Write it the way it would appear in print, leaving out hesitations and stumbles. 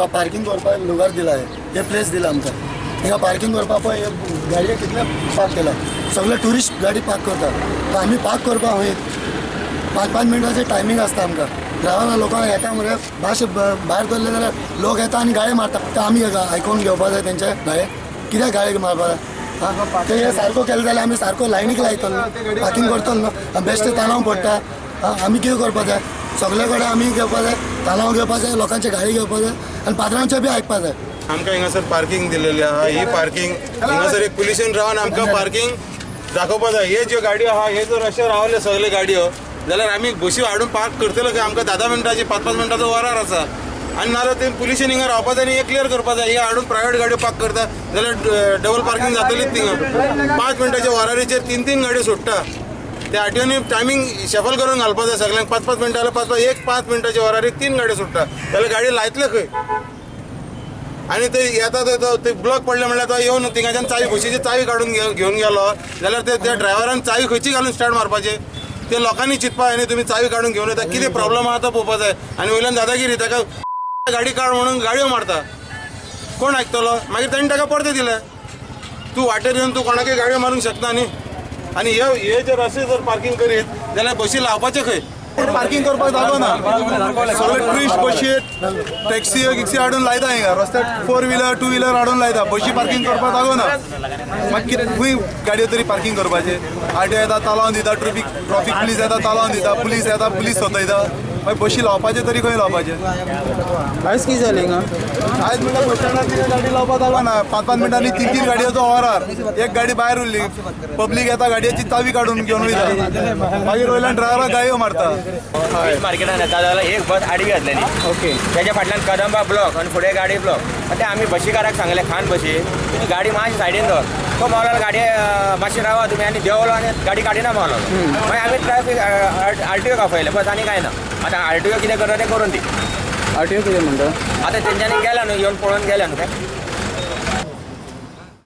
parking करपाक लुगार दिला हे प्लेस दिला आमकां हिंगा पार्किंग करपाक पळय गाडये कितले पार्क केला सगळे ट्युरिस्ट गाडी पार्क करता तर आमी पार्क करपाक हय 5-5 मिनटाचे टायमींग आसता आमकां ड्रायव्हरां लोकांक येता मरे भायर धरले जाल्यार लोक येता आनी गाळे मारता तर आमी आयकून घेवपाक जाय तेंचे गाळे कित्याक गाळे मारपाक जाय ते हे सारको केले जाल्यार आमी सारको लायनीक लायतलो पार्किंग करतलो न्हू बेश्टे तालाव पडटा आमी कितें करपाक जाय सगळे कडेन आमी घेवपाक जाय तालाव घेवपाक जाय लोकांचे गाडी घेवपाक जाय आनी पात्रांचे बी आयकपाक जाय आमकां हिंगासर पार्किंग दिलेली आहा ही पार्किंग हिंगासर एक पुलिशेन रावन आमकां पार्किंग दाखोवपाक जाय हे ज्यो गाडयो आहा हे जर अशे रावले सगळे गाडयो जाल्यार आमी बसी हाडून पार्क करतलो की आमकां 10 मिनटाची 5-5 मिनटाचो वरार आसा आनी नाजाल्यार ते पुलिशेन हिंगा रावपाक जाय आनी हे क्लियर करपाक जाय हे हाडून प्रायवेट गाडयो पार्क करता जाल्यार डबल पार्किंग जातलीच थिंगा 5 मिनटाच्या वरारीचेर 3-3 गाडयो सोडटा त्या आरटीओनी टायमींग शफल करून घालपाक जाय सगळ्यांक 5-5 मिनटां जाल्यार 5 मिनटाच्या वरारीक 3 गाडयो सोडटा जाल्यार गाडी लायतले खंय आनी ते येता ते ब्लॉक पडले म्हणल्यार तो येवन थिंगाच्यान चावी बशीची चावी काडून घेवन गेलो जाल्यार त्या ड्रायव्हरान चावी खंयची घालून स्टार्ट मारपाचे ते लोकांनी चिंतपा जाय न्ही तुमी चावी काडून घेवन येता कितें प्रॉब्लम आहा तो पळोवपाक जाय आनी वयल्यान दादागिरी ताका गाडी काड म्हणून गाडयो मारता कोण आयकतलो मागीर तांणी ताका परते दिले तूं वाटेर येवन तूं कोणाकय गाडयो मारूंक शकना न्ही आनी हे जर अशें जर पार्किंग करीत जाल्यार बसी लावपाचें खंय पार्किंग करपाक जागो ना सगळे टुरिस्ट बशी टॅक्सी गिक्सी हाडून लायता हिंगा रस्त्यार 4 व्हिलर 2 व्हिलर हाडून लायता बशी पार्किंग करपाक जागो ना मागीर कितें खंय गाडयो तरी पार्किंग करपाचे आरटीओ येता तालावन दिता ट्रॅफिक पुलीस येता तालावन दिता पुलीस येता पुलीस सोंतयता मागीर बशी लावपाचे तरी खंय लावपाचे आयज कितें जालें हिंगा आयज म्हणल्यार बस स्टँडार गाडी लावपाक जागो ना 5-5 मिनटांनी 3-3 गाडयोचो वरार एक गाडी भायर उरली पब्लीक येता गाडयेची चावी काडून घेवन वयता मागीर वयल्यान ड्रायव्हराक गाडयो मारता मार्केटान येता जाल्यार एक बस आडवी घातलेली ओके त्याच्या फाटल्यान कदंबा ब्लॉक आणि फुडें गाडी ब्लॉक ते आमी बशीकाराक सांगले खान बशी तुमी गाडी मातशी सायडीन दवर तो मावला गाडी मातशी रावा तुमी आनी देवलो आनी गाडी काडिना मावलो मागीर आमी ट्रॅफिक आरटीओ आपयले बस आनी काय ना आतां आरटीओ कितें करता तें करून दी आरटीओ कितें म्हणटा आतां तेंच्यांनी गेल्या न्हू येवन पळोवन गेल्या न्हू ते